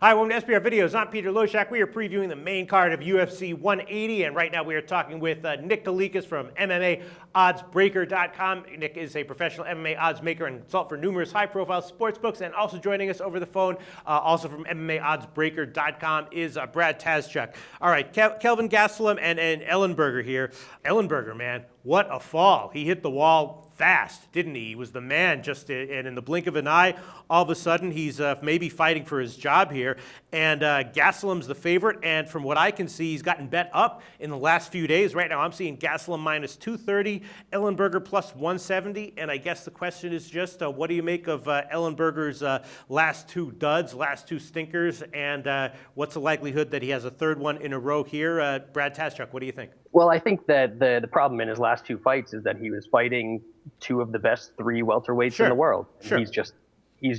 Hi, welcome to SBR Videos. I'm Peter Loshak. We are previewing the main card of UFC 180, and right now we are talking with Nick Kalikas from MMAOddsBreaker.com. Nick is a professional MMA odds maker and consultant for numerous high-profile sports books, and also joining us over the phone, also from MMAOddsBreaker.com, is Brad Tazchuk. All right, Kelvin Gastelum and Ellenberger here. Ellenberger, man, what a fall. He hit the wall fast, didn't he? He was the man and in the blink of an eye, all of a sudden he's maybe fighting for his job here. And Gastelum's the favorite, and from what I can see, he's gotten bet up in the last few days. Right now I'm seeing Gastelum minus 230, Ellenberger plus 170, and I guess the question is just what do you make of Ellenberger's last two duds, last two stinkers, and what's the likelihood that he has a third one in a row here? Brad Tazchuk, what do you think? Well, I think that the problem in his last two fights is that he was fighting two of the best three welterweights in the world. Sure. He's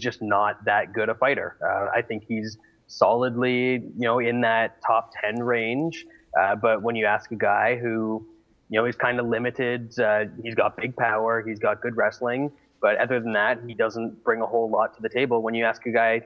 just not that good a fighter. I think he's solidly, in that top 10 range. But when you ask a guy who, is kind of limited, he's got big power, he's got good wrestling, but other than that, he doesn't bring a whole lot to the table. When you ask a guy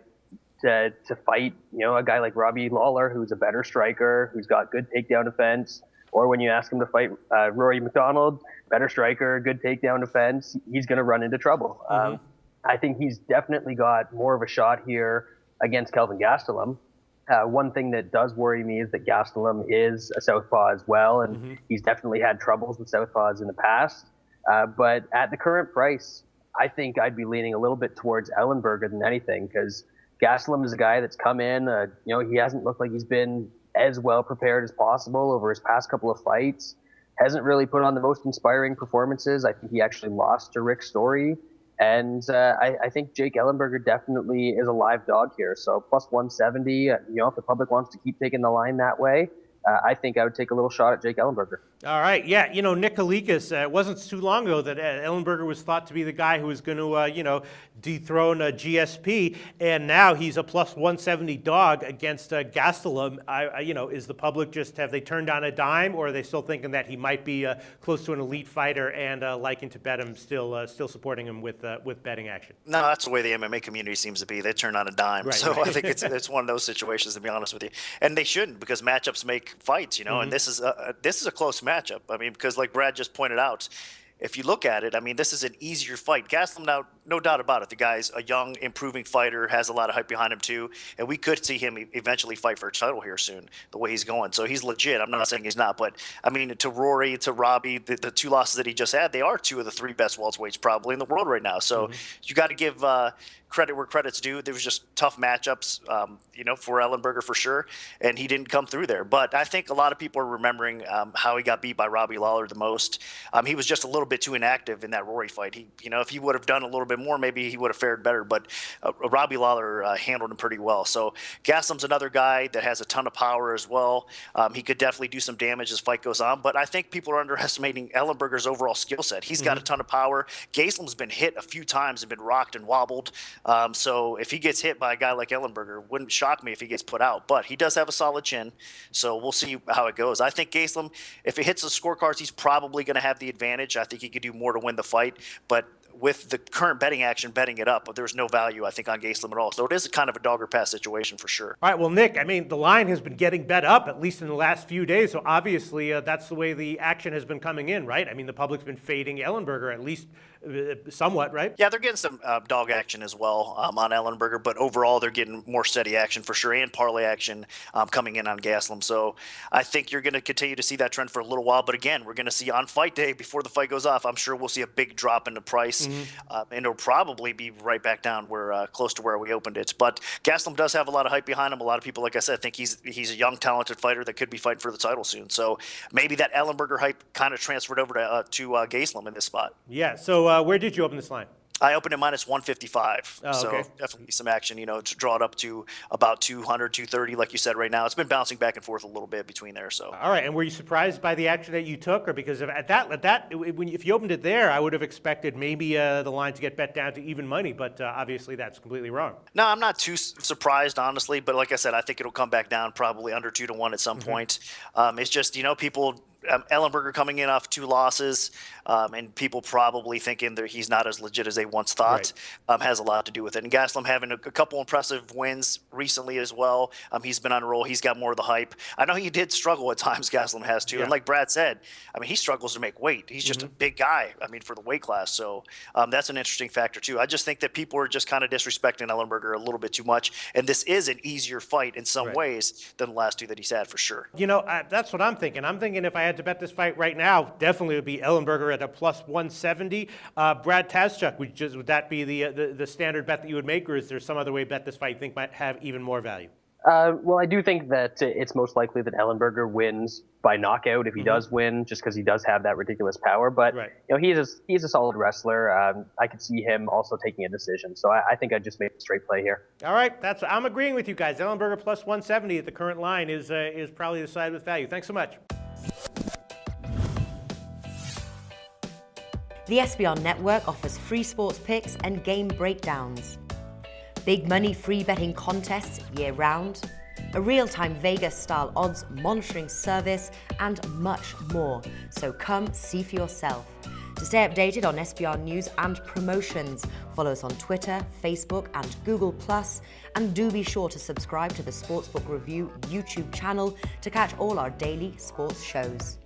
to fight, a guy like Robbie Lawler, who's a better striker, who's got good takedown defense, or when you ask him to fight Rory McDonald, better striker, good takedown defense, he's going to run into trouble. Mm-hmm. I think he's definitely got more of a shot here against Kelvin Gastelum. One thing that does worry me is that Gastelum is a southpaw as well, and he's definitely had troubles with southpaws in the past. But at the current price, I think I'd be leaning a little bit towards Ellenberger than anything, because Gastelum is a guy that's come in, he hasn't looked like he's been as well prepared as possible over his past couple of fights. Hasn't really put on the most inspiring performances. I think he actually lost to Rick Story. And I think Jake Ellenberger definitely is a live dog here. So plus 170, if the public wants to keep taking the line that way, I think I would take a little shot at Jake Ellenberger. All right, yeah, Nick Kalikas, it wasn't too long ago that Ellenberger was thought to be the guy who was going to, dethrone GSP, and now he's a plus 170 dog against Gastelum. Is the public have they turned on a dime, or are they still thinking that he might be close to an elite fighter and liking to bet him, still supporting him with betting action? No, that's the way the MMA community seems to be. They turn on a dime. Right, so right. I think it's one of those situations, to be honest with you. And they shouldn't, because matchups make fights, and this is a close matchup. I mean, because like Brad just pointed out, if you look at it, this is an easier fight. Gastelum, now, no doubt about it, the guy's a young, improving fighter, has a lot of hype behind him too, and we could see him eventually fight for a title here soon, the way he's going. So he's legit. I'm not saying he's not, but to Rory, to Robbie, the two losses that he just had, they are two of the three best welterweights probably in the world right now. So you got to give credit where credit's due. There was just tough matchups, for Ellenberger for sure, and he didn't come through there. But I think a lot of people are remembering how he got beat by Robbie Lawler the most. He was just a little bit too inactive in that Rory fight. If he would have done a little bit more, maybe he would have fared better. But Robbie Lawler handled him pretty well. So Gastelum's another guy that has a ton of power as well. He could definitely do some damage as fight goes on. But I think people are underestimating Ellenberger's overall skill set. He's got a ton of power. Gastelum's been hit a few times and been rocked and wobbled. So if he gets hit by a guy like Ellenberger, wouldn't shock me if he gets put out. But he does have a solid chin, so we'll see how it goes. I think Gastelum, if it hits the scorecards, he's probably going to have the advantage. I think he could do more to win the fight, but with the current betting action, betting it up, but there's no value, I think, on Gastelum at all. So it is kind of a dog or pass situation for sure. All right, well, Nick, the line has been getting bet up, at least in the last few days, so obviously that's the way the action has been coming in, right? The public's been fading Ellenberger, at least somewhat, right? Yeah, they're getting some dog action as well on Ellenberger, but overall they're getting more steady action for sure, and parlay action coming in on Gastelum. So I think you're going to continue to see that trend for a little while, but again, we're going to see on fight day, before the fight goes off, I'm sure we'll see a big drop in the price. And it'll probably be right back down where close to where we opened it. But Gastelum does have a lot of hype behind him. A lot of people, like I said, think he's a young, talented fighter that could be fighting for the title soon. So maybe that Ellenberger hype kind of transferred over to Gastelum in this spot. Yeah. So where did you open this line? I opened at minus 155. Oh, okay. So definitely some action, to draw it up to about 200, 230, like you said right now. It's been bouncing back and forth a little bit between there. So. All right. And were you surprised by the action that you took, or because if you opened it there, I would have expected maybe the line to get bet down to even money, but obviously that's completely wrong. No, I'm not too surprised, honestly. But like I said, I think it'll come back down probably under 2-1 at some point. It's just, people Ellenberger coming in off 2 losses, and people probably thinking that he's not as legit as they once thought, has a lot to do with it. And Gastelum having a couple impressive wins recently as well. He's been on a roll. He's got more of the hype. I know he did struggle at times, Gastelum has too. And like Brad said, I mean, he struggles to make weight. He's just a big guy, I mean, for the weight class. So that's an interesting factor too. I just think that people are just kind of disrespecting Ellenberger a little bit too much. And this is an easier fight in some ways than the last 2 that he's had, for sure. You know, that's what I'm thinking. I'm thinking if I had to bet this fight right now, definitely would be Ellenberger at a plus 170. Brad Tazchuk, would that be the standard bet that you would make, or is there some other way bet this fight you think might have even more value? Well, I do think that it's most likely that Ellenberger wins by knockout if he does win, just because he does have that ridiculous power. But you know, he's a solid wrestler. I could see him also taking a decision. So I think I'd just make a straight play here. All right, I'm agreeing with you guys. Ellenberger plus 170 at the current line is probably the side with value. Thanks so much. The SBR Network offers free sports picks and game breakdowns, big money free betting contests year-round, a real-time Vegas-style odds monitoring service, and much more. So come see for yourself. To stay updated on SBR news and promotions, follow us on Twitter, Facebook, and Google+, and do be sure to subscribe to the Sportsbook Review YouTube channel to catch all our daily sports shows.